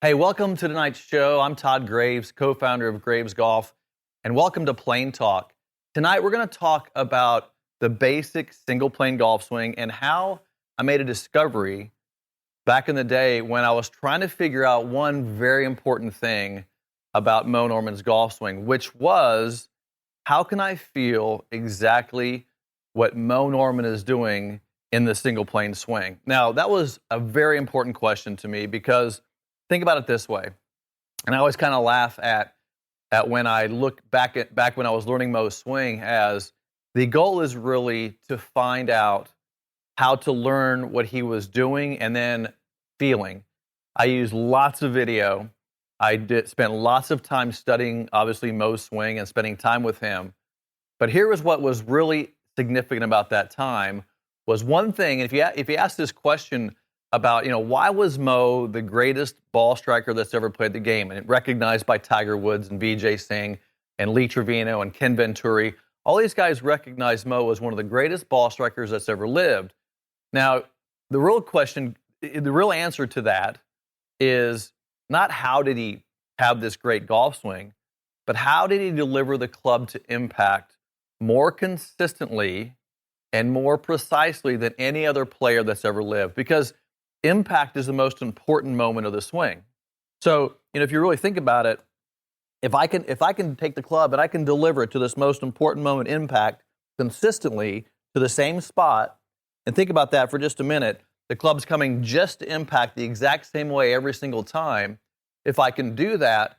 Hey, welcome to tonight's show. I'm Todd Graves, co-founder of Graves Golf, and welcome to Plane Talk. Tonight, we're going to talk about the basic single plane golf swing and how I made a discovery back in the day when I was trying to figure out one very important thing about Mo Norman's golf swing, which was, how can I feel exactly what Mo Norman is doing in the single plane swing? Now, that was a very important question to me because think about it this way, and I always kind of laugh at when I look back when I was learning Mo's swing, as the goal is really to find out how to learn what he was doing and then feeling. I used lots of video. Spent lots of time studying, obviously, Mo's swing and spending time with him. But here was what was really significant about that time was one thing. If you ask this question about, why was Mo the greatest ball striker that's ever played the game, and recognized by Tiger Woods and Vijay Singh and Lee Trevino and Ken Venturi, all these guys recognized Mo as one of the greatest ball strikers that's ever lived. Now, the real answer to that is not how did he have this great golf swing, but how did he deliver the club to impact more consistently and more precisely than any other player that's ever lived? Because impact is the most important moment of the swing. So, if you really think about it, if I can take the club and I can deliver it to this most important moment, impact, consistently to the same spot, and think about that for just a minute, the club's coming just to impact the exact same way every single time. If I can do that,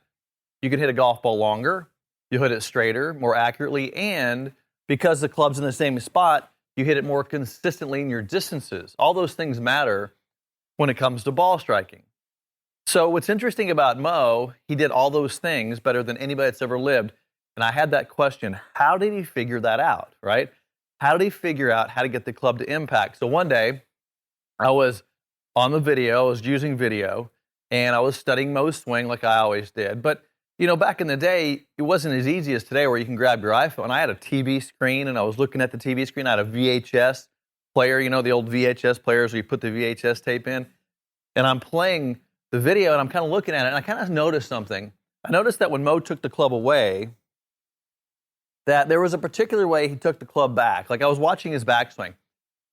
you can hit a golf ball longer, you hit it straighter, more accurately, and because the club's in the same spot, you hit it more consistently in your distances. All those things matter when it comes to ball striking. So what's interesting about Mo, he did all those things better than anybody that's ever lived. And I had that question, how did he figure that out, right? How did he figure out how to get the club to impact? So one day, I was on the video, I was using video, and I was studying Mo's swing like I always did. But, back in the day, it wasn't as easy as today where you can grab your iPhone. I had a TV screen, and I was looking at the TV screen. I had a VHS player, the old VHS players where you put the VHS tape in. And I'm playing the video, and I'm kind of looking at it, and I kind of noticed something. I noticed that when Mo took the club away, that there was a particular way he took the club back. Like I was watching his backswing.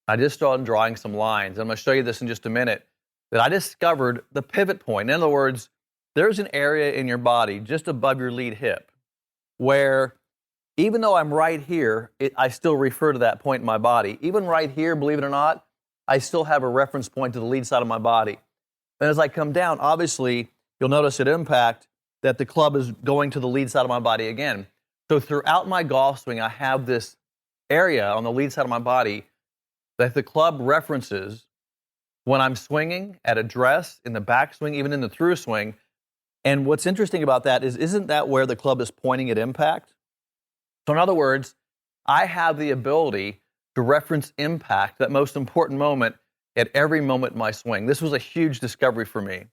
I just started drawing some lines. I'm going to show you this in just a minute, that I discovered the pivot point. In other words, there's an area in your body just above your lead hip where even though I'm right here, I still refer to that point in my body. Even right here, believe it or not, I still have a reference point to the lead side of my body. And as I come down, obviously, you'll notice at impact that the club is going to the lead side of my body again. So throughout my golf swing, I have this area on the lead side of my body that the club references when I'm swinging at address, in the backswing, even in the through swing. And what's interesting about that is, isn't that where the club is pointing at impact? So in other words, I have the ability to reference impact, that most important moment, at every moment in my swing. This was a huge discovery for me.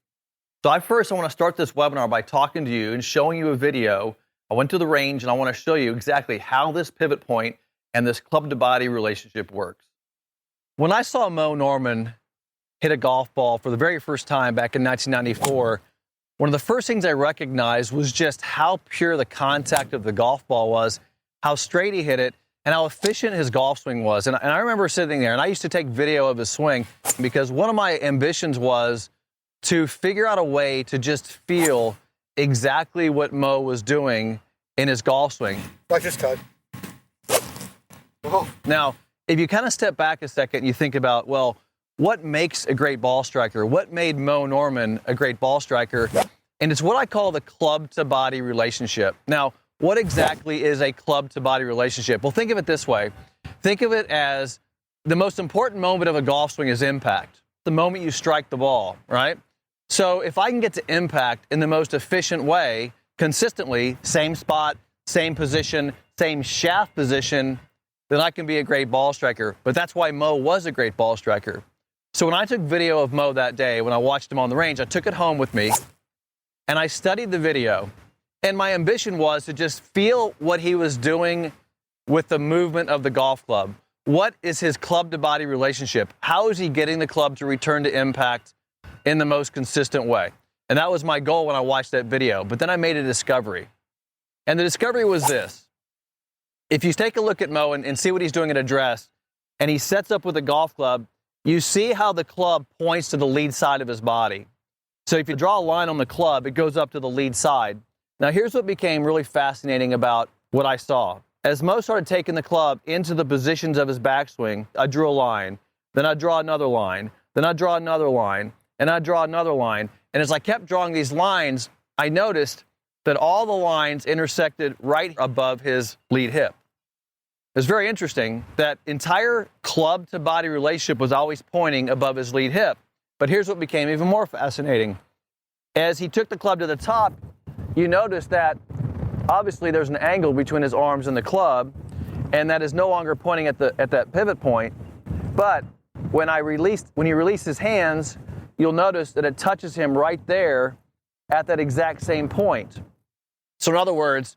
So I want to start this webinar by talking to you and showing you a video. I went to the range and I want to show you exactly how this pivot point and this club-to-body relationship works. When I saw Mo Norman hit a golf ball for the very first time back in 1994, one of the first things I recognized was just how pure the contact of the golf ball was, how straight he hit it, and how efficient his golf swing was. And I remember sitting there, and I used to take video of his swing because one of my ambitions was to figure out a way to just feel exactly what Mo was doing in his golf swing. Like this, Todd. Now, if you kind of step back a second and you think about, well, what makes a great ball striker? What made Mo Norman a great ball striker? And it's what I call the club-to-body relationship. Now, what exactly is a club-to-body relationship? Well, think of it this way. Think of it as the most important moment of a golf swing is impact, the moment you strike the ball, right? So if I can get to impact in the most efficient way, consistently, same spot, same position, same shaft position, then I can be a great ball striker. But that's why Mo was a great ball striker. So when I took video of Mo that day, when I watched him on the range, I took it home with me, and I studied the video. And my ambition was to just feel what he was doing with the movement of the golf club. What is his club-to-body relationship? How is he getting the club to return to impact in the most consistent way? And that was my goal when I watched that video. But then I made a discovery. And the discovery was this. If you take a look at Mo and see what he's doing at address, and he sets up with a golf club, you see how the club points to the lead side of his body. So if you draw a line on the club, it goes up to the lead side. Now here's what became really fascinating about what I saw. As Mo started taking the club into the positions of his backswing, I drew a line, then I draw another line, then I draw another line, and I draw another line. And as I kept drawing these lines, I noticed that all the lines intersected right above his lead hip. It was very interesting. That entire club-to-body relationship was always pointing above his lead hip. But here's what became even more fascinating. As he took the club to the top, you notice that obviously there's an angle between his arms and the club, and that is no longer pointing at that pivot point. But when he released his hands, you'll notice that it touches him right there at that exact same point. So in other words,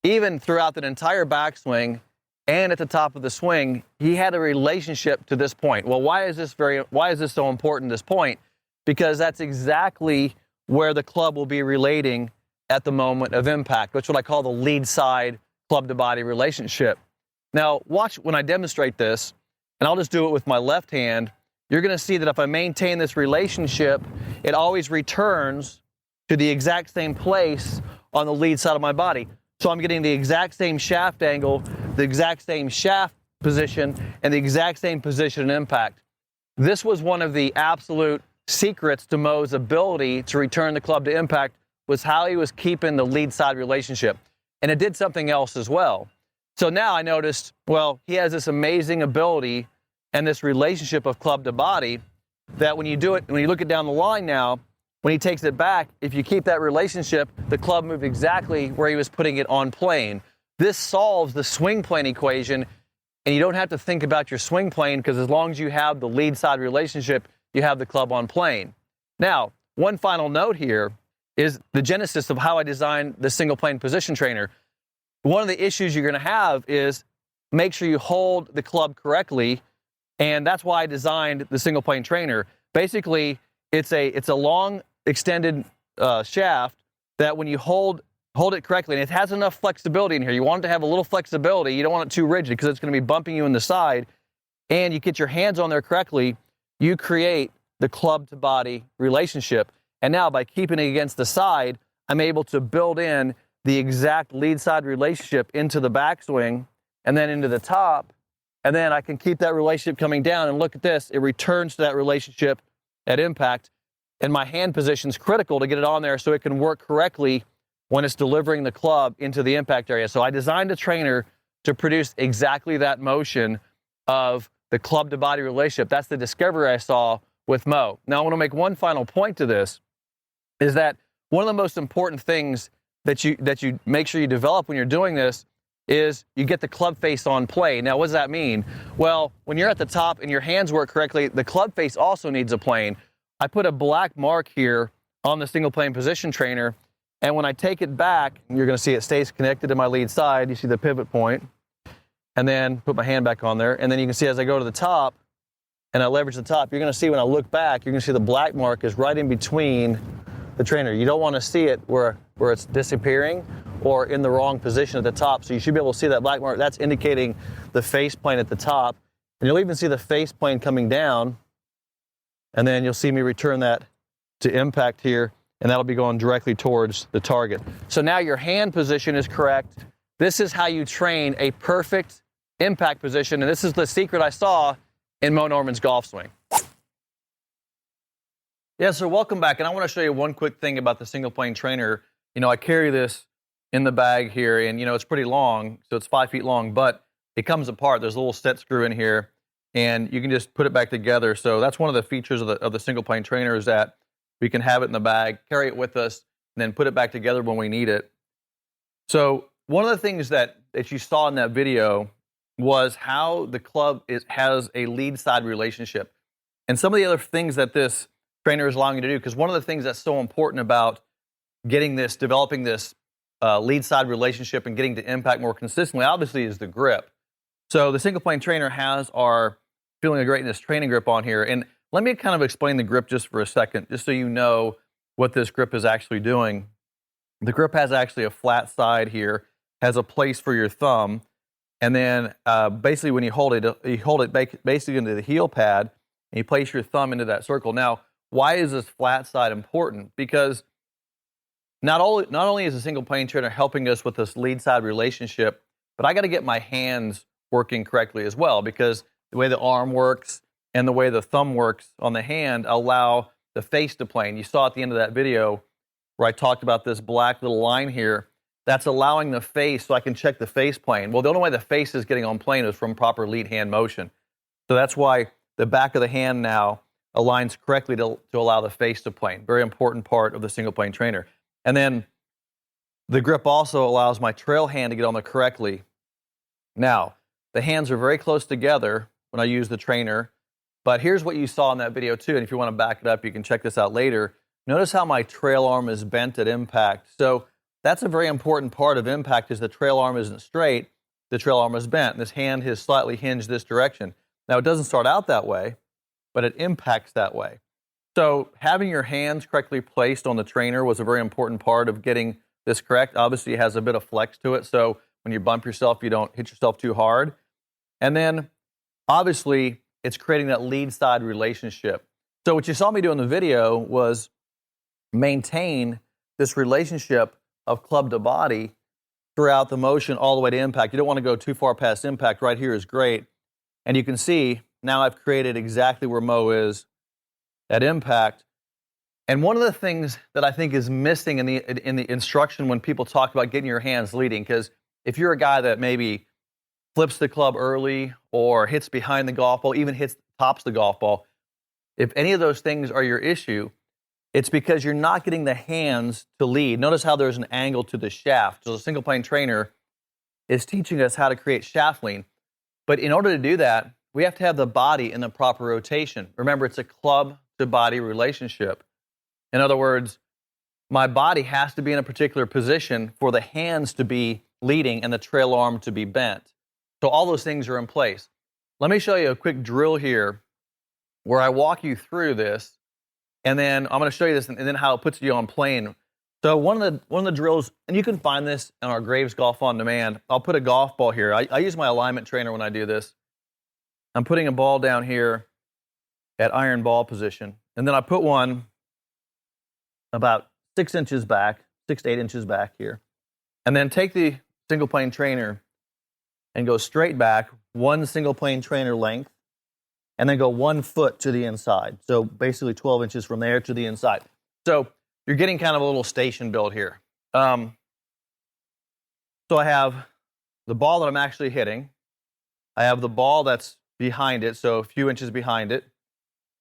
even throughout that entire backswing and at the top of the swing, he had a relationship to this point. Well, why is this so important, this point? Because that's exactly where the club will be relating at the moment of impact. That's what I call the lead side club-to-body relationship. Now, watch when I demonstrate this, and I'll just do it with my left hand. You're going to see that if I maintain this relationship, it always returns to the exact same place on the lead side of my body. So I'm getting the exact same shaft angle, the exact same shaft position, and the exact same position and impact. This was one of the absolute secrets to Mo's ability to return the club to impact, was how he was keeping the lead side relationship. And it did something else as well. So now I noticed, well, he has this amazing ability and this relationship of club to body that when you do it, when you look it down the line now, when he takes it back, if you keep that relationship, the club moved exactly where he was putting it on plane. This solves the swing plane equation, and you don't have to think about your swing plane, because as long as you have the lead side relationship, you have the club on plane. Now, one final note here is the genesis of how I designed the single plane position trainer. One of the issues you're going to have is make sure you hold the club correctly, and that's why I designed the single plane trainer. Basically, it's a long extended shaft that when you hold it correctly, and it has enough flexibility in here. You want it to have a little flexibility. You don't want it too rigid, because it's going to be bumping you in the side. And you get your hands on there correctly, you create the club to body relationship. And now by keeping it against the side, I'm able to build in the exact lead side relationship into the backswing and then into the top. And then I can keep that relationship coming down, and look at this. It returns to that relationship at impact. And my hand position is critical to get it on there so it can work correctly when it's delivering the club into the impact area. So I designed a trainer to produce exactly that motion of the club to body relationship. That's the discovery I saw with Mo. Now I want to make one final point to this, is that one of the most important things that you make sure you develop when you're doing this is you get the club face on plane. Now, what does that mean? Well, when you're at the top and your hands work correctly, the club face also needs a plane. I put a black mark here on the single plane position trainer, and when I take it back, you're going to see it stays connected to my lead side. You see the pivot point, and then put my hand back on there, and then you can see as I go to the top and I leverage the top, you're going to see when I look back, you're going to see the black mark is right in between the trainer. You don't want to see it where it's disappearing or in the wrong position at the top. So you should be able to see that black mark. That's indicating the face plane at the top. And you'll even see the face plane coming down. And then you'll see me return that to impact here, and that'll be going directly towards the target. So now your hand position is correct. This is how you train a perfect impact position. And this is the secret I saw in Mo Norman's golf swing. Yeah, so welcome back. And I want to show you one quick thing about the single plane trainer. You know, I carry this in the bag here, and you know, it's pretty long, so it's 5 feet long, but it comes apart. There's a little set screw in here, and you can just put it back together. So that's one of the features of the single plane trainer, is that we can have it in the bag, carry it with us, and then put it back together when we need it. So one of the things that you saw in that video was how the club has a lead side relationship. And some of the other things that this trainer is allowing you to do, because one of the things that's so important about developing this lead side relationship and getting to impact more consistently, obviously, is the grip. So the single plane trainer has our Feeling a Greatness training grip on here. And let me kind of explain the grip just for a second, just so you know what this grip is actually doing. The grip has actually a flat side here, has a place for your thumb, and then basically when you hold it basically into the heel pad, and you place your thumb into that circle. Now, why is this flat side important? Because not only is a single plane trainer helping us with this lead side relationship, but I got to get my hands working correctly as well, because the way the arm works and the way the thumb works on the hand allow the face to plane. You saw at the end of that video where I talked about this black little line here. That's allowing the face, so I can check the face plane. Well, the only way the face is getting on plane is from proper lead hand motion. So that's why the back of the hand now aligns correctly to allow the face to plane. Very important part of the single plane trainer. And then the grip also allows my trail hand to get on there correctly. Now, the hands are very close together when I use the trainer, but here's what you saw in that video too, and if you want to back it up, you can check this out later. Notice how my trail arm is bent at impact. So that's a very important part of impact, is the trail arm isn't straight, the trail arm is bent. This hand is slightly hinged this direction. Now, it doesn't start out that way, but it impacts that way. So having your hands correctly placed on the trainer was a very important part of getting this correct. Obviously, it has a bit of flex to it, so when you bump yourself, you don't hit yourself too hard. And then, obviously, it's creating that lead side relationship. So what you saw me do in the video was maintain this relationship of club to body throughout the motion all the way to impact. You don't want to go too far past impact. Right here is great. And you can see now I've created exactly where Mo is at impact. And one of the things that I think is missing in the instruction when people talk about getting your hands leading, because if you're a guy that maybe flips the club early or hits behind the golf ball, even tops the golf ball, if any of those things are your issue, it's because you're not getting the hands to lead. Notice how there's an angle to the shaft. So the single plane trainer is teaching us how to create shaft lean. But in order to do that, we have to have the body in the proper rotation. Remember, it's a club to body relationship. In other words, my body has to be in a particular position for the hands to be leading and the trail arm to be bent. So all those things are in place. Let me show you a quick drill here where I walk you through this, and then I'm going to show you this and then how it puts you on plane. So one of the drills, and you can find this in our Graves Golf on Demand. I'll put a golf ball here. I use my alignment trainer when I do this. I'm putting a ball down here at iron ball position, and then I put one about 6 inches back, 6 to 8 inches back here, and then take the single plane trainer and go straight back, one single plane trainer length, and then go 1 foot to the inside. So basically 12 inches from there to the inside. So you're getting kind of a little station build here. So I have the ball that I'm actually hitting. I have the ball that's behind it, so a few inches behind it.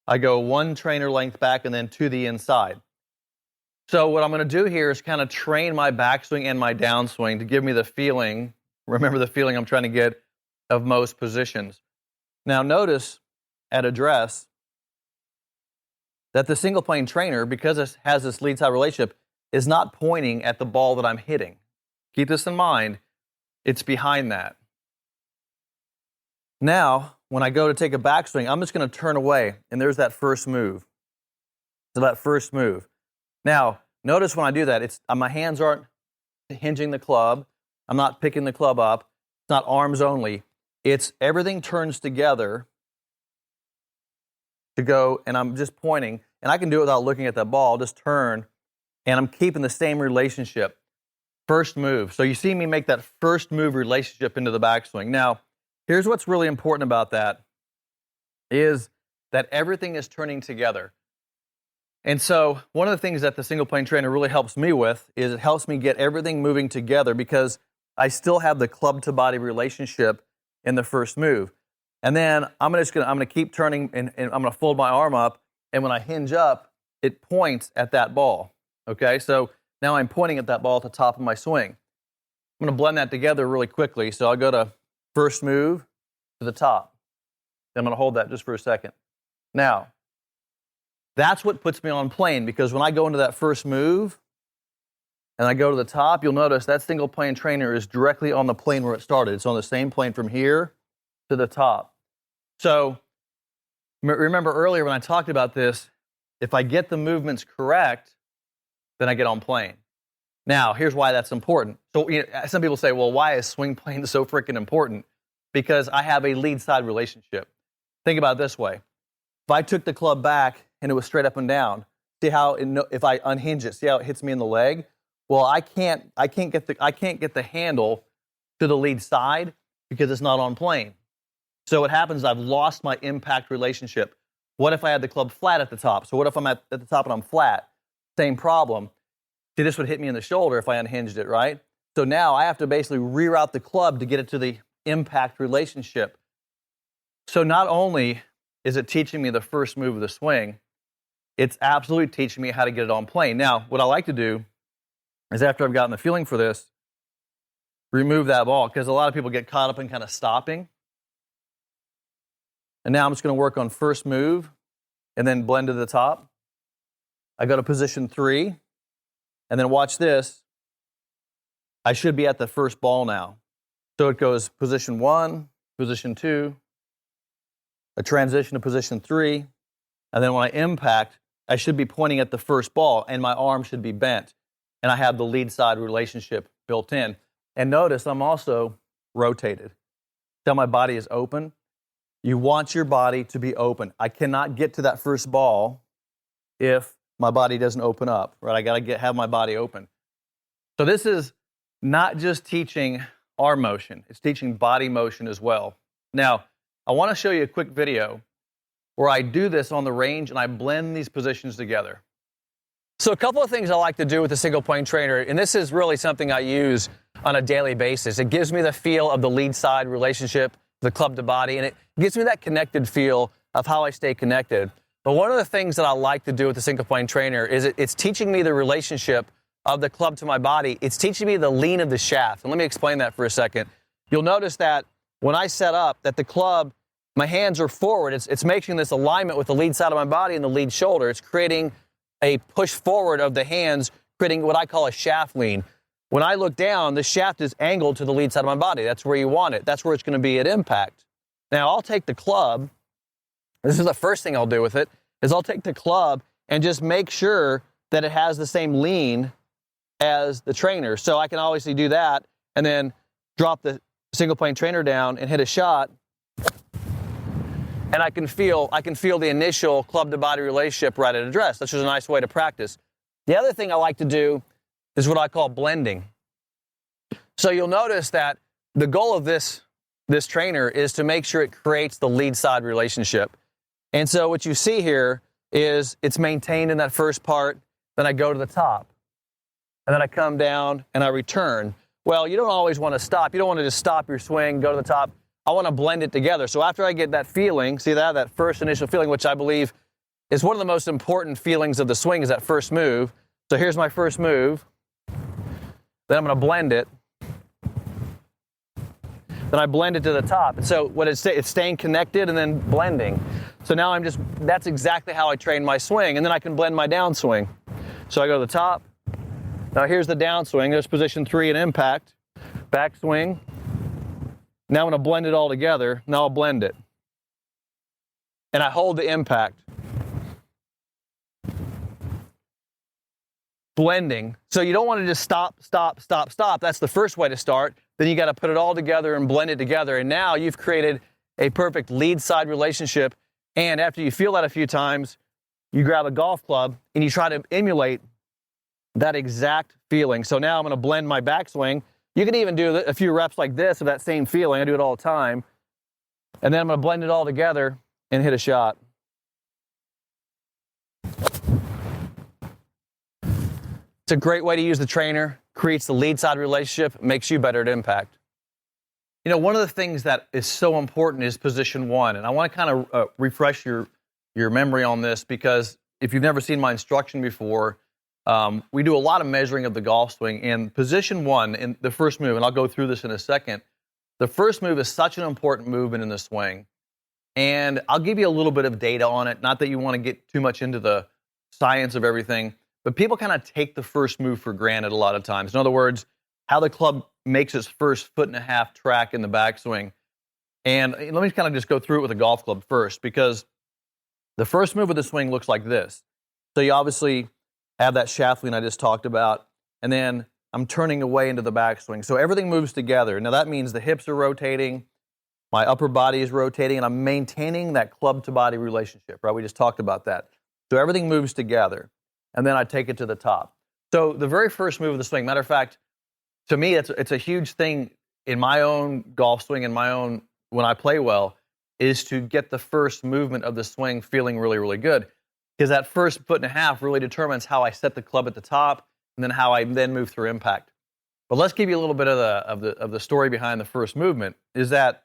I go 1 trainer length back and then to the inside. So what I'm going to do here is kind of train my backswing and my downswing to give me the feeling, remember the feeling I'm trying to get of most positions. Now notice at address that the single plane trainer, because it has this lead side relationship, is not pointing at the ball that I'm hitting. Keep this in mind. It's behind that. Now, when I go to take a backswing, I'm just going to turn away, and there's that first move. So that first move. Now, notice when I do that, my hands aren't hinging the club. I'm not picking the club up. It's not arms only. It's everything turns together to go, and I'm just pointing, and I can do it without looking at that ball. Just turn, and I'm keeping the same relationship. First move. So you see me make that first move relationship into the backswing. Now, here's what's really important about that, is that everything is turning together. And so one of the things that the single plane trainer really helps me with is it helps me get everything moving together, because I still have the club to body relationship in the first move. And then I'm going to keep turning, and I'm going to fold my arm up, and when I hinge up, it points at that ball. Okay, so now I'm pointing at that ball at the top of my swing. I'm going to blend that together really quickly. So I'll go to first move to the top. I'm going to hold that just for a second. Now, that's what puts me on plane, because when I go into that first move and I go to the top, you'll notice that single plane trainer is directly on the plane where it started. It's on the same plane from here to the top. So remember earlier when I talked about this, if I get the movements correct, then I get on plane. Now, here's why that's important. So, some people say, well, why is swing plane so freaking important? Because I have a lead side relationship. Think about it this way. If I took the club back and it was straight up and down, see how if I unhinge it, see how it hits me in the leg? Well, I can't get the handle to the lead side because it's not on plane. So what happens is I've lost my impact relationship. What if I had the club flat at the top? So what if I'm at the top and I'm flat? Same problem. See, this would hit me in the shoulder if I unhinged it, right? So now I have to basically reroute the club to get it to the impact relationship. So not only is it teaching me the first move of the swing, it's absolutely teaching me how to get it on plane. Now, what I like to do is after I've gotten the feeling for this, remove that ball, because a lot of people get caught up in kind of stopping. And now I'm just going to work on first move and then blend to the top. I go to position 3, and then watch this. I should be at the first ball now. So it goes position 1, position 2, a transition to position 3, and then when I impact, I should be pointing at the first ball, and my arm should be bent, and I have the lead side relationship built in. And notice I'm also rotated. So my body is open. You want your body to be open. I cannot get to that first ball if my body doesn't open up, right? I got to have my body open. So this is not just teaching arm motion. It's teaching body motion as well. Now, I want to show you a quick video where I do this on the range and I blend these positions together. So a couple of things I like to do with the single plane trainer, and this is really something I use on a daily basis. It gives me the feel of the lead side relationship, the club to body, and it gives me that connected feel of how I stay connected. But one of the things that I like to do with the single plane trainer is it's teaching me the relationship of the club to my body. It's teaching me the lean of the shaft. And let me explain that for a second. You'll notice that when I set up, that the club, my hands are forward. It's making this alignment with the lead side of my body and the lead shoulder. It's creating a push forward of the hands, creating what I call a shaft lean. When I look down, the shaft is angled to the lead side of my body. That's where you want it. That's where it's going to be at impact. Now, I'll take the club. This is the first thing I'll do with it, is I'll take the club and just make sure that it has the same lean as the trainer. So I can obviously do that and then drop the single plane trainer down and hit a shot. And I can feel the initial club to body relationship right at address. That's just a nice way to practice. The other thing I like to do is what I call blending. So you'll notice that the goal of this trainer is to make sure it creates the lead side relationship. And so what you see here is it's maintained in that first part, then I go to the top, and then I come down and I return. Well, you don't always want to stop. You don't want to just stop your swing, go to the top. I want to blend it together. So after I get that feeling, see that first initial feeling, which I believe is one of the most important feelings of the swing, is that first move. So here's my first move. Then I'm going to blend it. Then I blend it to the top. And so what it's staying connected and then blending. So now that's exactly how I train my swing. And then I can blend my downswing. So I go to the top. Now here's the downswing. There's position 3 in impact. Backswing. Now I'm going to blend it all together. Now I'll blend it. And I hold the impact. Blending. So you don't want to just stop. That's the first way to start. Then you got to put it all together and blend it together. And now you've created a perfect lead side relationship. And after you feel that a few times, you grab a golf club and you try to emulate that exact feeling. So now I'm going to blend my backswing. You can even do a few reps like this of that same feeling. I do it all the time. And then I'm going to blend it all together and hit a shot. It's a great way to use the trainer, creates the lead side relationship, makes you better at impact. You know, one of the things that is so important is position 1. And I want to kind of refresh your memory on this, because if you've never seen my instruction before, we do a lot of measuring of the golf swing. And position 1, in the first move, and I'll go through this in a second, the first move is such an important movement in the swing. And I'll give you a little bit of data on it, not that you want to get too much into the science of everything, but people kind of take the first move for granted a lot of times. In other words, how the club makes its first 1.5 foot track in the backswing. And let me kind of just go through it with a golf club first, because the first move of the swing looks like this. So you obviously have that shaft lean I just talked about, and then I'm turning away into the backswing. So everything moves together. Now that means the hips are rotating, my upper body is rotating, and I'm maintaining that club to body relationship, right? We just talked about that. So everything moves together, and then I take it to the top. So the very first move of the swing, matter of fact, to me, it's a huge thing in my own golf swing and my own, when I play well, is to get the first movement of the swing feeling really, really good. Because that first foot and a half really determines how I set the club at the top and then how I then move through impact. But let's give you a little bit of the story behind the first movement, is that,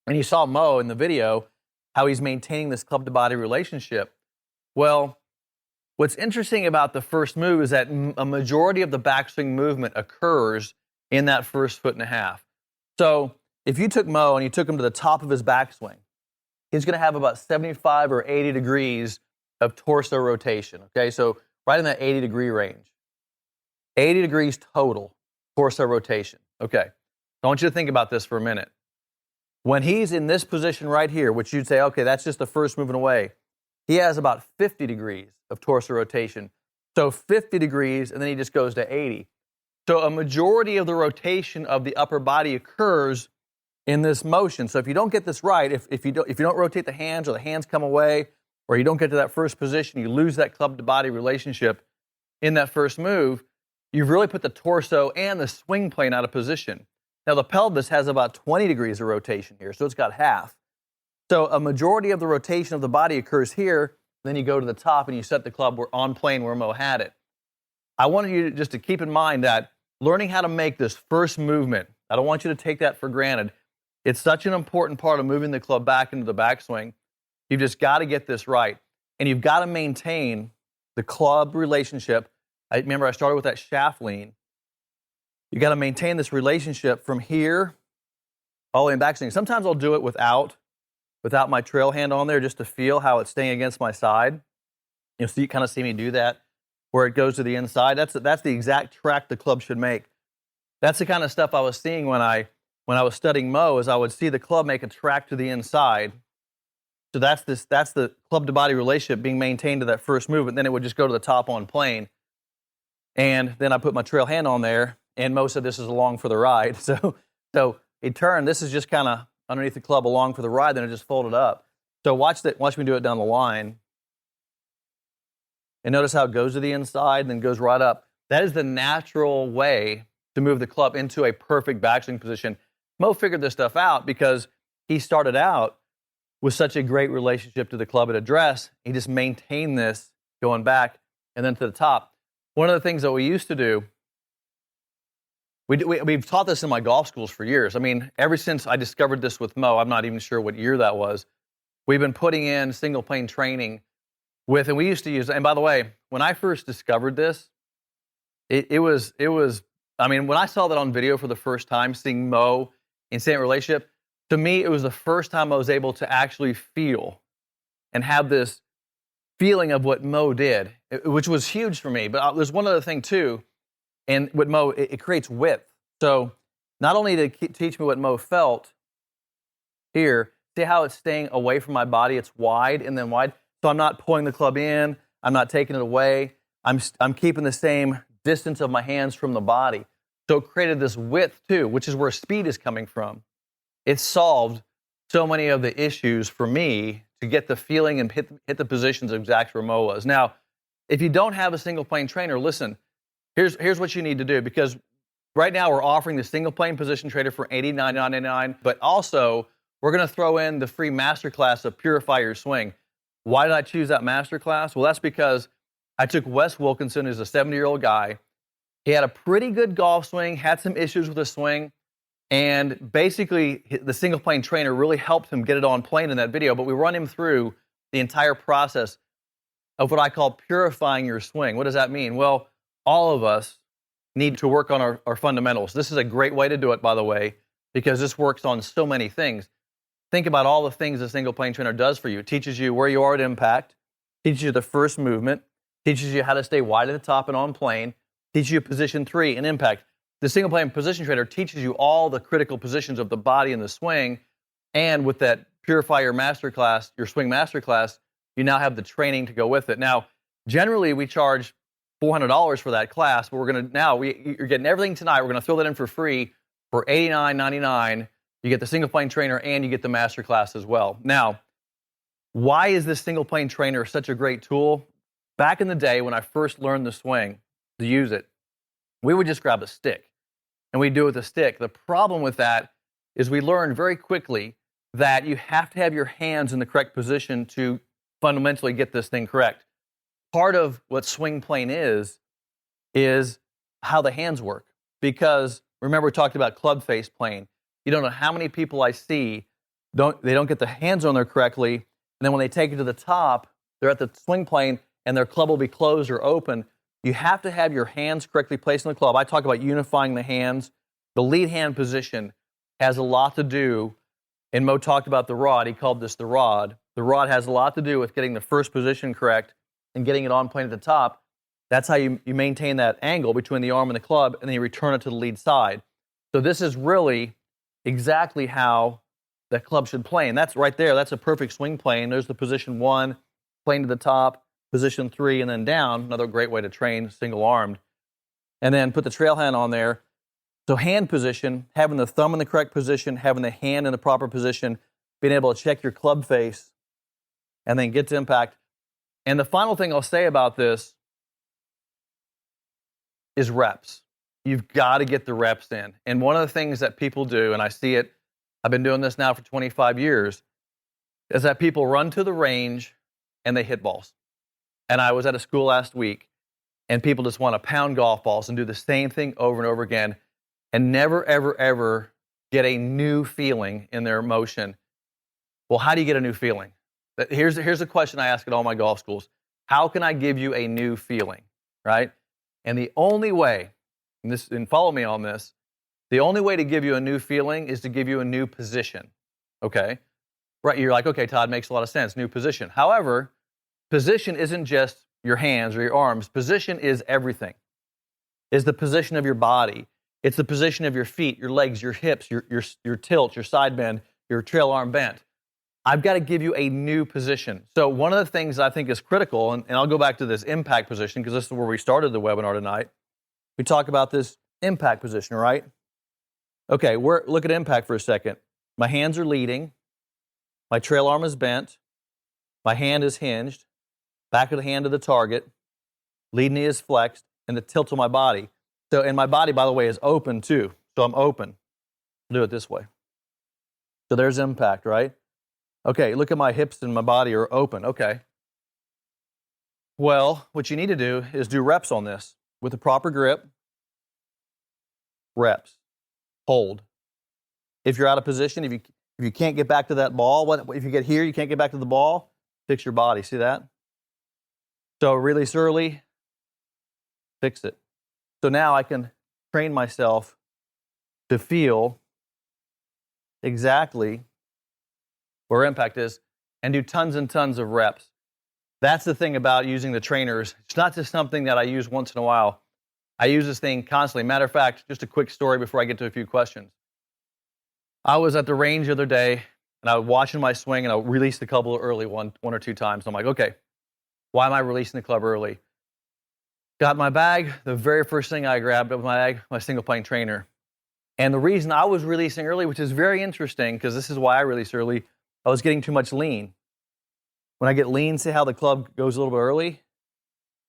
and you saw Mo in the video, how he's maintaining this club to body relationship. Well, what's interesting about the first move is that a majority of the backswing movement occurs in that first foot and a half. So if you took Mo and you took him to the top of his backswing, he's going to have about 75 or 80 degrees of torso rotation. Okay, so right in that 80-degree range. 80 degrees total torso rotation. Okay, I want you to think about this for a minute. When he's in this position right here, which you'd say, okay, that's just the first moving away, he has about 50 degrees of torso rotation. So 50 degrees, and then he just goes to 80. So a majority of the rotation of the upper body occurs in this motion. So if you don't get this right, if you don't rotate the hands, or the hands come away, or you don't get to that first position, you lose that club to body relationship in that first move, you've really put the torso and the swing plane out of position. Now the pelvis has about 20 degrees of rotation here, so it's got half. So a majority of the rotation of the body occurs here, then you go to the top and you set the club on plane where Mo had it. I wanted you just to keep in mind that learning how to make this first movement, I don't want you to take that for granted. It's such an important part of moving the club back into the backswing. You've just got to get this right. And you've got to maintain the club relationship. Remember, I started with that shaft lean. You got to maintain this relationship from here all the way in backswing. Sometimes I'll do it without my trail hand on there, just to feel how it's staying against my side. You'll see, kind of see me do that, where it goes to the inside. That's the exact track the club should make. That's the kind of stuff I was seeing when I was studying Mo, is I would see the club make a track to the inside. So that's the club to body relationship being maintained to that first movement. Then it would just go to the top on plane. And then I put my trail hand on there, and Mo said this is along for the ride. So it turned. This is just kind of underneath the club along for the ride, then it just folded up. So watch me do it down the line. And notice how it goes to the inside and then goes right up. That is the natural way to move the club into a perfect backswing position. Mo figured this stuff out because he started out with such a great relationship to the club at address. He just maintained this going back and then to the top. One of the things that we used to do, we've taught this in my golf schools for years. I mean, ever since I discovered this with Mo, I'm not even sure what year that was, we've been putting in single plane training with, and we used to use, and by the way, when I first discovered this, it was, I mean, when I saw that on video for the first time, seeing Mo in same relationship, to me, it was the first time I was able to actually feel and have this feeling of what Mo did, which was huge for me. But there's one other thing too, and with Mo, it creates width. So not only to teach me what Mo felt here, see how it's staying away from my body, it's wide and then wide. So I'm not pulling the club in, I'm not taking it away, I'm keeping the same distance of my hands from the body. So it created this width too, which is where speed is coming from. It solved so many of the issues for me to get the feeling and hit the positions exactly where Mo was. Now, if you don't have a single plane trainer, listen, here's what you need to do, because right now we're offering the single plane position trainer for $89.99, but also we're going to throw in the free masterclass of Purify Your Swing. Why did I choose that masterclass? Well, that's because I took Wes Wilkinson, who's a 70-year-old guy. He had a pretty good golf swing, had some issues with his swing, and basically the single plane trainer really helped him get it on plane in that video. But we run him through the entire process of what I call purifying your swing. What does that mean? Well, all of us need to work on our fundamentals. This is a great way to do it, by the way, because this works on so many things. Think about all the things a single plane trainer does for you. It teaches you where you are at impact, teaches you the first movement, teaches you how to stay wide at the top and on plane, teaches you position 3 and impact. The single plane position trainer teaches you all the critical positions of the body and the swing, and with that Purify Your Masterclass, your Swing Masterclass, you now have the training to go with it. Now, generally we charge $400 for that class, but you're getting everything tonight. We're going to throw that in for free for $89.99. You get the single plane trainer and you get the master class as well. Now, why is this single plane trainer such a great tool? Back in the day when I first learned the swing to use it, we would just grab a stick and we'd do it with a stick. The problem with that is we learned very quickly that you have to have your hands in the correct position to fundamentally get this thing correct. Part of what swing plane is how the hands work. Because remember, we talked about club face plane. You don't know how many people I see, they don't get the hands on there correctly, and then when they take it to the top, they're at the swing plane and their club will be closed or open. You have to have your hands correctly placed in the club. I talk about unifying the hands. The lead hand position has a lot to do, and Mo talked about the rod. He called this the rod. The rod has a lot to do with getting the first position correct and getting it on plane at the top. That's how you maintain that angle between the arm and the club, and then you return it to the lead side. So this is really exactly how the club should play. And that's right there. That's a perfect swing plane. There's the position 1, plane to the top, position 3, and then down. Another great way to train single-armed. And then put the trail hand on there. So hand position, having the thumb in the correct position, having the hand in the proper position, being able to check your club face, and then get to impact. And the final thing I'll say about this is reps. You've got to get the reps in. And one of the things that people do, and I see it, I've been doing this now for 25 years, is that people run to the range and they hit balls. And I was at a school last week, and people just want to pound golf balls and do the same thing over and over again and never, ever, ever get a new feeling in their motion. Well, how do you get a new feeling? Here's a question I ask at all my golf schools. How can I give you a new feeling, right? And the only way, and follow me on this, the only way to give you a new feeling is to give you a new position, okay? Right, you're like, okay, Todd, makes a lot of sense, new position. However, position isn't just your hands or your arms. Position is everything. It's the position of your body. It's the position of your feet, your legs, your hips, your tilt, your side bend, your trail arm bent. I've got to give you a new position. So one of the things I think is critical, and I'll go back to this impact position because this is where we started the webinar tonight. We talk about this impact position, right? Okay, look at impact for a second. My hands are leading. My trail arm is bent. My hand is hinged. Back of the hand to the target. Lead knee is flexed, and the tilt of my body. So, and my body, by the way, is open too. So I'm open. I'll do it this way. So there's impact, right? Okay, look at my hips and my body are open. Okay. Well, what you need to do is do reps on this with the proper grip. Reps. Hold. If you're out of position, if you can't get back to that ball, if you get here, you can't get back to the ball, fix your body. See that? So release early, fix it. So now I can train myself to feel exactly where impact is and do tons and tons of reps. That's the thing about using the trainers. It's not just something that I use once in a while. I use this thing constantly. Matter of fact, just a quick story before I get to a few questions. I was at the range the other day, and I was watching my swing, and I released the club early one or two times. I'm like, okay, why am I releasing the club early? Got my bag. The very first thing I grabbed out of my bag, my single plane trainer. And the reason I was releasing early, which is very interesting, because this is why I release early, I was getting too much lean. When I get lean, see how the club goes a little bit early?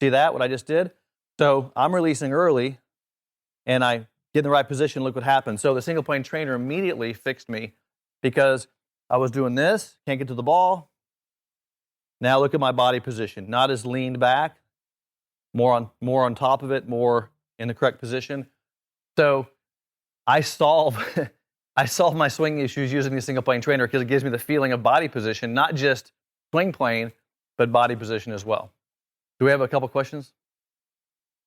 See that, what I just did? So I'm releasing early, and I get in the right position, look what happens. So the single plane trainer immediately fixed me because I was doing this, can't get to the ball. Now look at my body position, not as leaned back, more on top of it, more in the correct position. So I solve my swing issues using the single plane trainer because it gives me the feeling of body position, not just swing plane, but body position as well. Do we have a couple questions?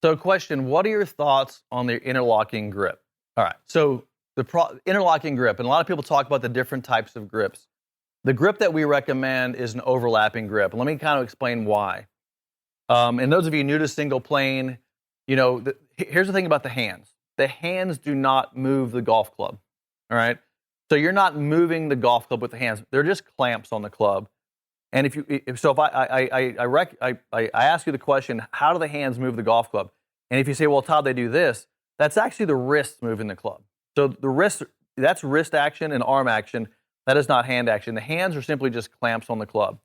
So question, what are your thoughts on the interlocking grip? All right, so the interlocking grip, and a lot of people talk about the different types of grips. The grip that we recommend is an overlapping grip. Let me kind of explain why. And those of you new to single plane, here's the thing about the hands. The hands do not move the golf club, all right? So you're not moving the golf club with the hands. They're just clamps on the club. And if I ask you the question, how do the hands move the golf club? And if you say, well, Todd, they do this, that's actually the wrists moving the club. So the wrist, that's wrist action and arm action. That is not hand action. The hands are simply just clamps on the club.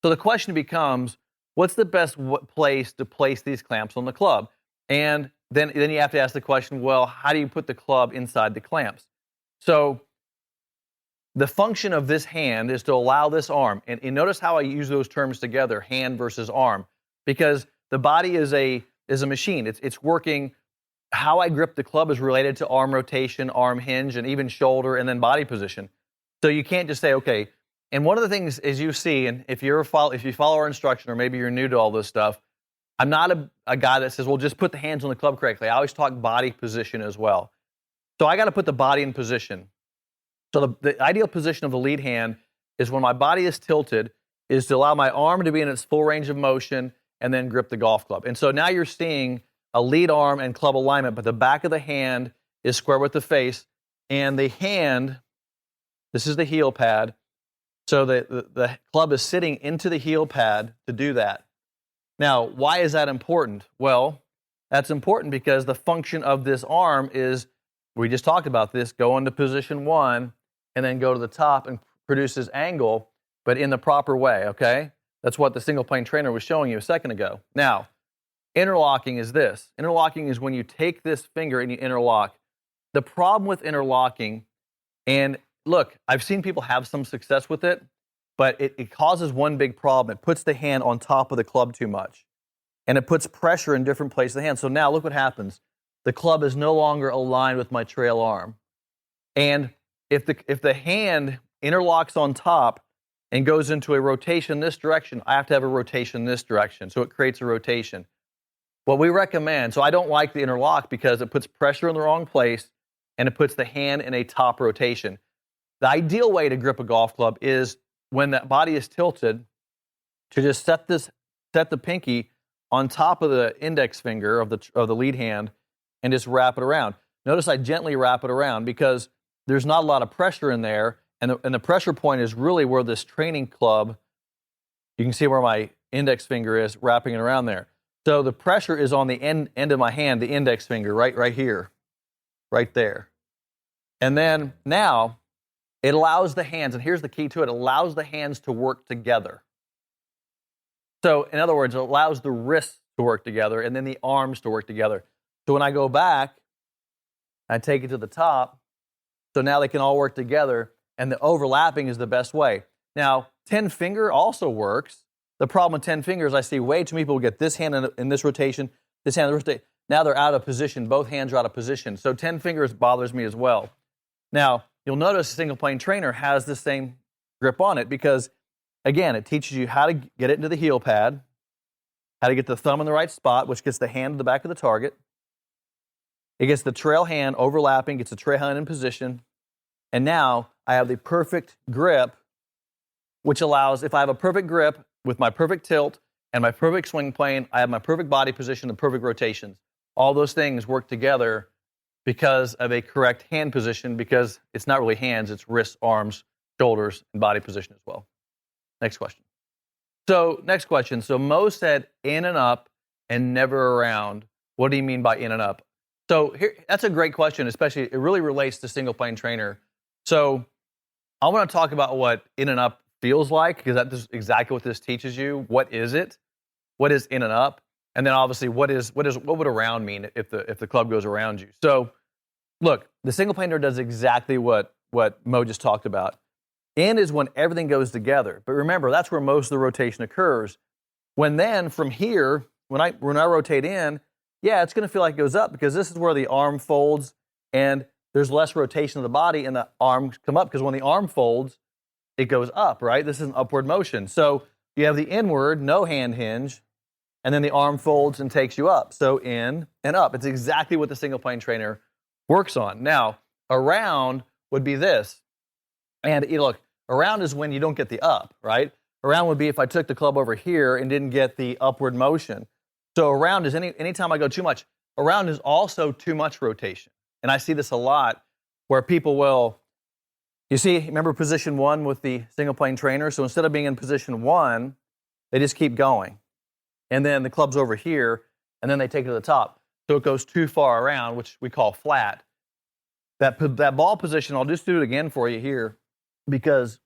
So the question becomes, what's the best place to place these clamps on the club? And then you have to ask the question, well, how do you put the club inside the clamps? So the function of this hand is to allow this arm, and notice how I use those terms together, hand versus arm, because the body is a machine. It's working. How I grip the club is related to arm rotation, arm hinge, and even shoulder, and then body position. So you can't just say, okay. And one of the things, as you see, and if you follow our instruction, or maybe you're new to all this stuff, I'm not a guy that says, well, just put the hands on the club correctly. I always talk body position as well. So I got to put the body in position. So the ideal position of the lead hand is when my body is tilted, is to allow my arm to be in its full range of motion and then grip the golf club. And so now you're seeing a lead arm and club alignment, but the back of the hand is square with the face, and the hand, this is the heel pad. So the club is sitting into the heel pad to do that. Now, why is that important? Well, that's important because the function of this arm is, we just talked about this, go into position one and then go to the top and produce this angle, but in the proper way, okay? That's what the single plane trainer was showing you a second ago. Now, interlocking is this. Interlocking is when you take this finger and you interlock. The problem with interlocking, and look, I've seen people have some success with it, but it causes one big problem. It puts the hand on top of the club too much, and it puts pressure in different places of the hand. So now look what happens. The club is no longer aligned with my trail arm. And if the hand interlocks on top and goes into a rotation this direction, I have to have a rotation this direction. So it creates a rotation. What we recommend, so I don't like the interlock because it puts pressure in the wrong place and it puts the hand in a top rotation. The ideal way to grip a golf club is when that body is tilted to just set the pinky on top of the index finger of the lead hand and just wrap it around. Notice I gently wrap it around because there's not a lot of pressure in there, and the pressure point is really where this training club, you can see where my index finger is, wrapping it around there. So the pressure is on the end of my hand, the index finger, right here, right there. And then now, it allows the hands, and here's the key to it, allows the hands to work together. So in other words, it allows the wrists to work together and then the arms to work together. So when I go back, I take it to the top, so now they can all work together, and the overlapping is the best way. Now, 10 finger also works. The problem with 10 fingers, I see way too many people get this hand in this rotation, this hand in this rotation. Now they're out of position. Both hands are out of position. So 10 fingers bothers me as well. Now, you'll notice a single plane trainer has the same grip on it because, again, it teaches you how to get it into the heel pad, how to get the thumb in the right spot, which gets the hand to the back of the target. It gets the trail hand overlapping, gets the trail hand in position. And now I have the perfect grip, which allows, if I have a perfect grip with my perfect tilt and my perfect swing plane, I have my perfect body position and perfect rotations. All those things work together because of a correct hand position, because it's not really hands, it's wrists, arms, shoulders, and body position as well. Next question. So next question. So Mo said in and up and never around. What do you mean by in and up? So here, that's a great question, especially it really relates to single plane trainer. So I want to talk about what in and up feels like, because that's exactly what this teaches you. What is it? What is in and up? And then obviously what would around mean if the club goes around you? So look, the single planer does exactly what Mo just talked about. In is when everything goes together. But remember, that's where most of the rotation occurs. When then from here, when I rotate in, yeah, it's going to feel like it goes up because this is where the arm folds and there's less rotation of the body and the arms come up, because when the arm folds, it goes up, right? This is an upward motion. So you have the inward, no hand hinge, and then the arm folds and takes you up. So in and up. It's exactly what the single plane trainer works on. Now, around would be this. And look, around is when you don't get the up, right? Around would be if I took the club over here and didn't get the upward motion. So around is anytime I go too much. Around is also too much rotation. And I see this a lot where people will You see, remember position 1 with the single plane trainer? So instead of being in position 1, they just keep going. And then the club's over here, and then they take it to the top. So it goes too far around, which we call flat. That ball position, I'll just do it again for you here, because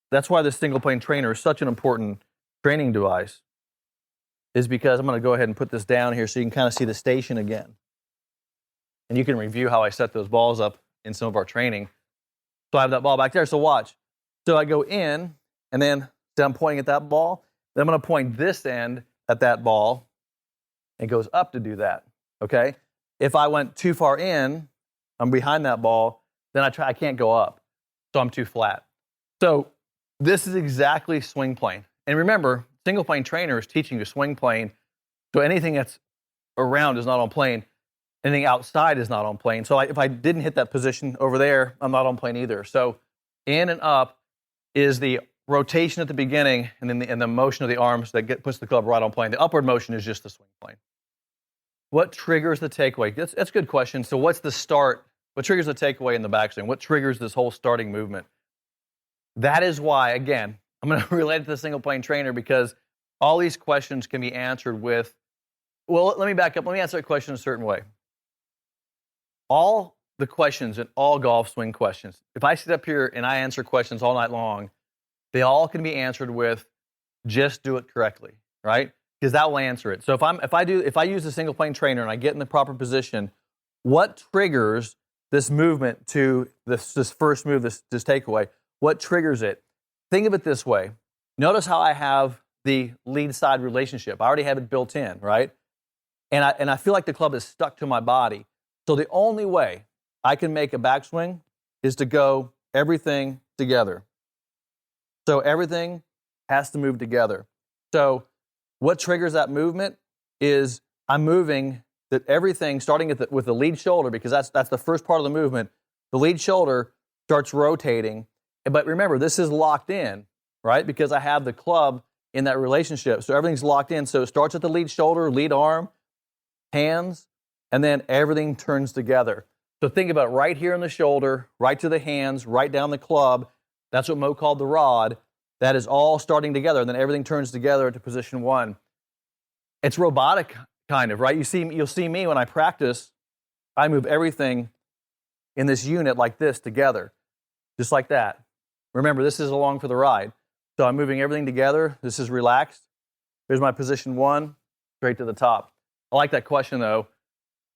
that's why this single plane trainer is such an important training device, is because I'm going to go ahead and put this down here so you can kind of see the station again. And you can review how I set those balls up in some of our training. So I have that ball back there, so watch. So I go in, and then I'm pointing at that ball. Then I'm going to point this end at that ball. It goes up to do that, okay? If I went too far in, I'm behind that ball, then I can't go up. So I'm too flat. So this is exactly swing plane. And remember, single plane trainer is teaching you swing plane. So anything that's around is not on plane. Anything outside is not on plane. So if I didn't hit that position over there, I'm not on plane either. So in and up is the rotation at the beginning, and then the motion of the arms that puts the club right on plane. The upward motion is just the swing plane. What triggers the takeaway? That's a good question. So what's the start? What triggers the takeaway in the backswing? What triggers this whole starting movement? That is why, again, I'm going to relate it to the single plane trainer, because all these questions can be answered with, well, let me back up. Let me answer a question a certain way. All the questions and all golf swing questions, if I sit up here and I answer questions all night long, they all can be answered with, just do it correctly, right? Because that will answer it. So if I use the single plane trainer and I get in the proper position, what triggers this movement to this first move, this takeaway? What triggers it? Think of it this way. Notice how I have the lead side relationship. I already have it built in, right? And I feel like the club is stuck to my body. So the only way I can make a backswing is to go everything together. So everything has to move together. So what triggers that movement is I'm moving that everything starting with the lead shoulder, because that's the first part of the movement. The lead shoulder starts rotating. But remember, this is locked in, right? Because I have the club in that relationship. So everything's locked in. So it starts at the lead shoulder, lead arm, hands, and then everything turns together. So think about right here in the shoulder, right to the hands, right down the club. That's what Mo called the rod. That is all starting together, and then everything turns together to position 1. It's robotic, kind of, right? You'll see me when I practice. I move everything in this unit like this together, just like that. Remember, this is along for the ride. So I'm moving everything together. This is relaxed. Here's my position 1, straight to the top. I like that question, though,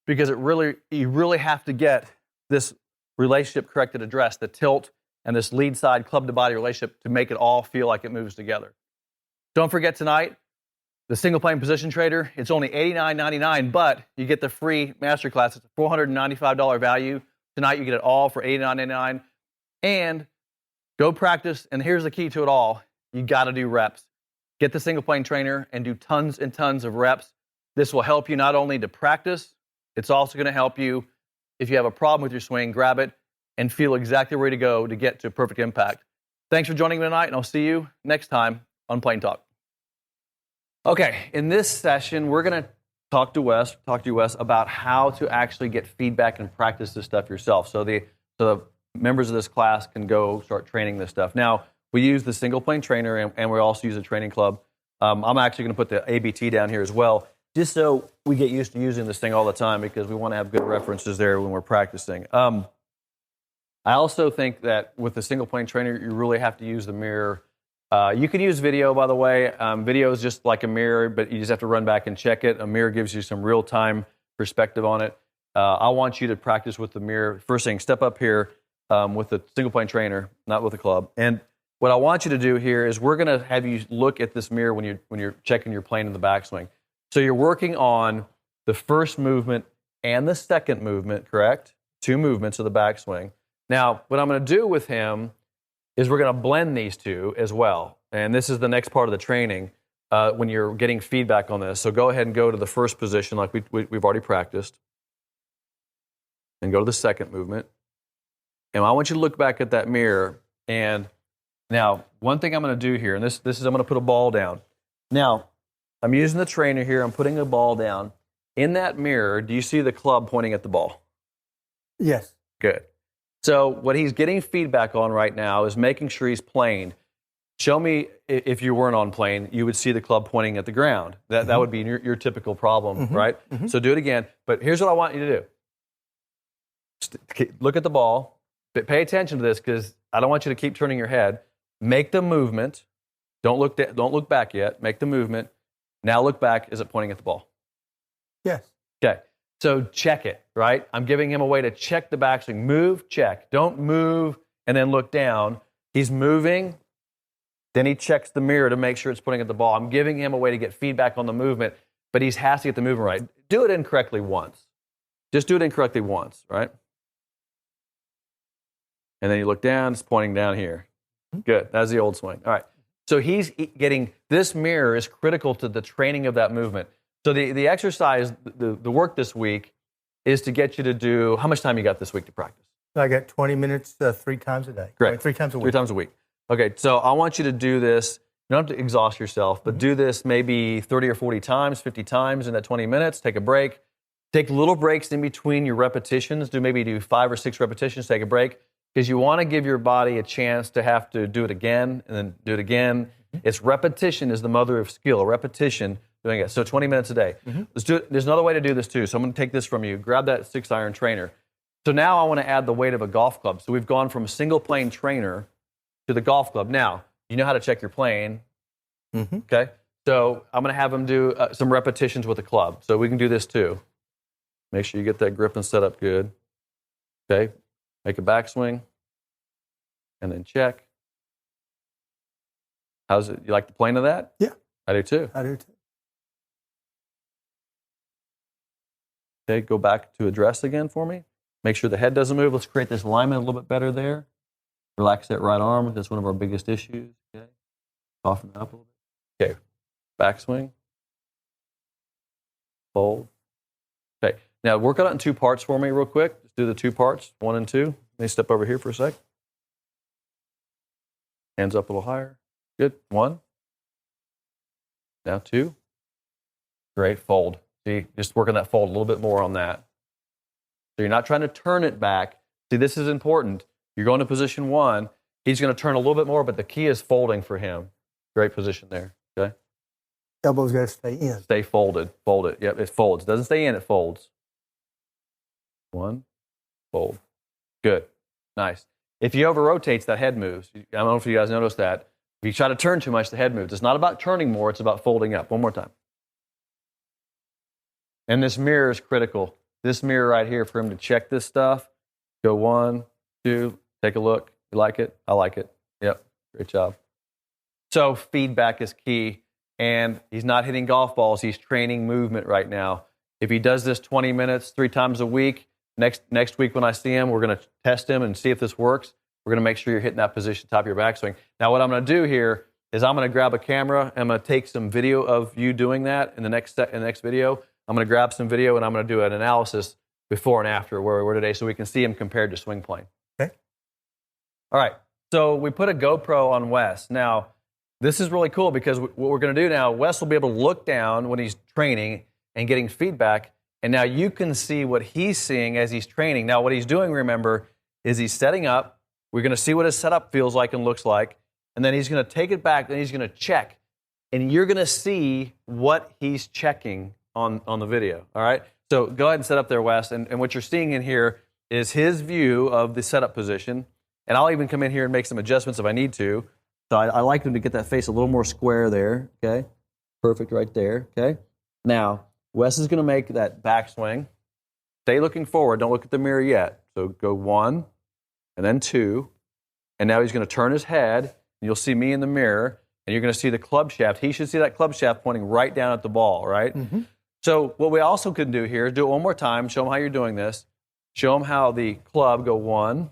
because you really have to get this relationship corrected, addressed, the tilt and this lead side club to body relationship, to make it all feel like it moves together. Don't forget tonight, the single plane position trader, it's only $89.99, but you get the free masterclass. It's a $495 value. Tonight you get it all for $89.99. And go practice, and here's the key to it all. You got to do reps. Get the single plane trainer and do tons and tons of reps. This will help you not only to practice, it's also going to help you if you have a problem with your swing, grab it and feel exactly where to go to get to perfect impact. Thanks for joining me tonight, and I'll see you next time on Plane Talk. Okay, in this session, we're going to talk to you, Wes, about how to actually get feedback and practice this stuff yourself. So the members of this class can go start training this stuff. Now, we use the single plane trainer, and we also use a training club. I'm actually going to put the ABT down here as well, just so we get used to using this thing all the time, because we want to have good references there when we're practicing. I also think that with the single plane trainer, you really have to use the mirror. You can use video, by the way. Video is just like a mirror, but you just have to run back and check it. A mirror gives you some real-time perspective on it. I want you to practice with the mirror. First thing, step up here with the single plane trainer, not with the club. And what I want you to do here is we're going to have you look at this mirror when you're checking your plane in the backswing. So you're working on the first movement and the second movement, correct? 2 movements of the backswing. Now, what I'm going to do with him is we're going to blend these two as well. And this is the next part of the training when you're getting feedback on this. So go ahead and go to the first position like we've already practiced. And go to the second movement. And I want you to look back at that mirror. And now, one thing I'm going to do here, and this is I'm going to put a ball down. Now, I'm using the trainer here. I'm putting a ball down. In that mirror, do you see the club pointing at the ball? Yes. Good. So what he's getting feedback on right now is making sure he's planed. Show me if you weren't on plane, you would see the club pointing at the ground. That would be your typical problem, right? So do it again. But here's what I want you to do. Look at the ball. But pay attention to this because I don't want you to keep turning your head. Make the movement. Don't look back yet. Make the movement. Now look back. Is it pointing at the ball? Yes. Okay. So check it, right? I'm giving him a way to check the backswing. Move, check. Don't move and then look down. He's moving. Then he checks the mirror to make sure it's pointing at the ball. I'm giving him a way to get feedback on the movement, but he has to get the movement right. Do it incorrectly once. Just do it incorrectly once, right? And then you look down, it's pointing down here. Good. That's the old swing. All right. So he's getting, this mirror is critical to the training of that movement. So the exercise, the work this week is to get you to do, how much time you got this week to practice? I got 20 minutes 3 times a day. Great. I mean, 3 times a week. 3 times a week. Okay, so I want you to do this. You don't have to exhaust yourself, but do this maybe 30 or 40 times, 50 times in that 20 minutes. Take a break. Take little breaks in between your repetitions. Maybe do 5 or 6 repetitions, take a break, because you want to give your body a chance to have to do it again and then do it again. It's repetition is the mother of skill. Repetition, doing it. So 20 minutes a day. Let's do it. There's another way to do this too. So I'm going to take this from you. Grab that 6-iron trainer. So now I want to add the weight of a golf club. So we've gone from a single plane trainer to the golf club. Now, you know how to check your plane. Okay? So I'm going to have him do some repetitions with the club. So we can do this too. Make sure you get that grip and set up good. Okay? Make a backswing. And then check. How's it? You like the plane of that? Yeah. I do too. I do too. Okay, go back to address again for me. Make sure the head doesn't move. Let's create this alignment a little bit better there. Relax that right arm. That's one of our biggest issues. Okay. Soften it up a little bit. Okay. Backswing. Fold. Okay. Now work on it in 2 parts for me real quick. Just do the 2 parts, 1 and 2. Let me step over here for a sec. Hands up a little higher. Good. 1. Now 2. Great. Fold. See, just work on that fold a little bit more on that. So you're not trying to turn it back. See, this is important. You're going to position 1. He's going to turn a little bit more, but the key is folding for him. Great position there. Okay. Elbow's got to stay in. Stay folded. Fold it. Yep, it folds. It doesn't stay in, it folds. 1. Fold. Good. Nice. If you over rotates, that head moves. I don't know if you guys noticed that. If you try to turn too much, the head moves. It's not about turning more, it's about folding up. One more time. And this mirror is critical. This mirror right here for him to check this stuff. Go 1, 2, take a look. You like it? I like it. Yep, great job. So feedback is key. And he's not hitting golf balls. He's training movement right now. If he does this 20 minutes, 3 times a week, next week when I see him, we're going to test him and see if this works. We're going to make sure you're hitting that position, top of your backswing. Now, what I'm going to do here is I'm going to grab a camera. I'm going to take some video of you doing that in the next video. I'm going to grab some video and I'm going to do an analysis before and after where we were today so we can see him compared to swing plane. Okay. All right. So we put a GoPro on Wes. Now, this is really cool because what we're going to do now, Wes will be able to look down when he's training and getting feedback. And now you can see what he's seeing as he's training. Now, what he's doing, remember, is he's setting up. We're going to see what his setup feels like and looks like. And then he's going to take it back and he's going to check. And you're going to see what he's checking on the video. All right? So go ahead and set up there, Wes. And what you're seeing in here is his view of the setup position. And I'll even come in here and make some adjustments if I need to. So I like him to get that face a little more square there. Okay? Perfect right there. Okay? Now, Wes is going to make that backswing. Stay looking forward. Don't look at the mirror yet. So go 1, and then 2. And now he's going to turn his head, and you'll see me in the mirror, and you're going to see the club shaft. He should see that club shaft pointing right down at the ball, right? So what we also can do here is do it one more time. Show him how you're doing this. Show him how the club go 1,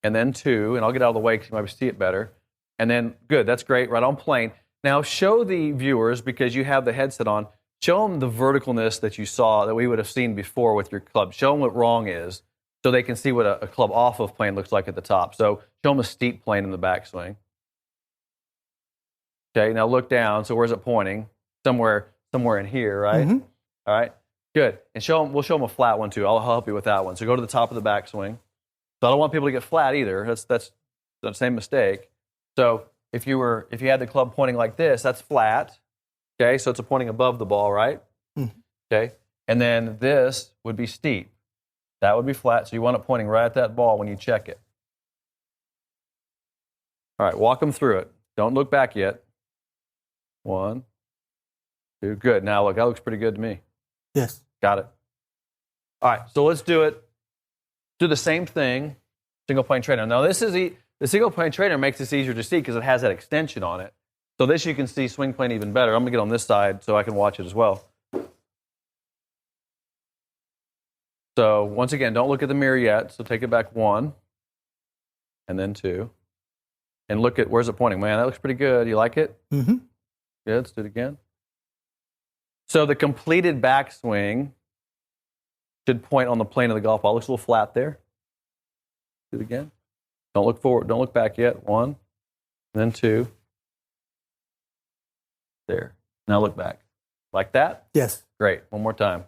and then 2. And I'll get out of the way because you might see it better. And then, good. That's great. Right on plane. Now show the viewers, because you have the headset on, show them the verticalness that you saw that we would have seen before with your club. Show them what wrong is so they can see what a club off of plane looks like at the top. So show them a steep plane in the backswing. Okay, now look down. So where's it pointing? Somewhere in here, right? All right, good. And we'll show them a flat one too. I'll help you with that one. So go to the top of the backswing. So I don't want people to get flat either. That's the same mistake. So if you had the club pointing like this, that's flat. Okay, so it's pointing above the ball, right? Mhm. Okay, and then this would be steep. That would be flat. So you want it pointing right at that ball when you check it. All right, walk them through it. Don't look back yet. 1, 2, good. Now look, that looks pretty good to me. Yes. Got it. All right, so let's do it. Do the same thing, single plane trainer. Now the single plane trainer makes this easier to see because it has that extension on it. So this you can see swing plane even better. I'm gonna get on this side so I can watch it as well. So once again, don't look at the mirror yet. So take it back 1, and then 2. And look at, where's it pointing? Man, that looks pretty good. You like it? Mm-hmm. Good, let's do it again. So the completed backswing should point on the plane of the golf ball. It looks a little flat there. Do it again. Don't look forward. Don't look back yet. 1, and then 2. There. Now look back. Like that? Yes. Great. One more time.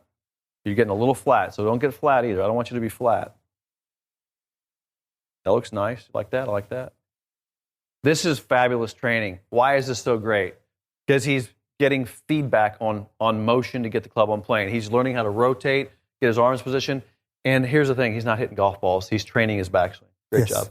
You're getting a little flat, so don't get flat either. I don't want you to be flat. That looks nice. Like that? I like that. This is fabulous training. Why is this so great? Because he's getting feedback on motion to get the club on plane. He's learning how to rotate, get his arms positioned. And here's the thing, he's not hitting golf balls. He's training his backswing. Great job.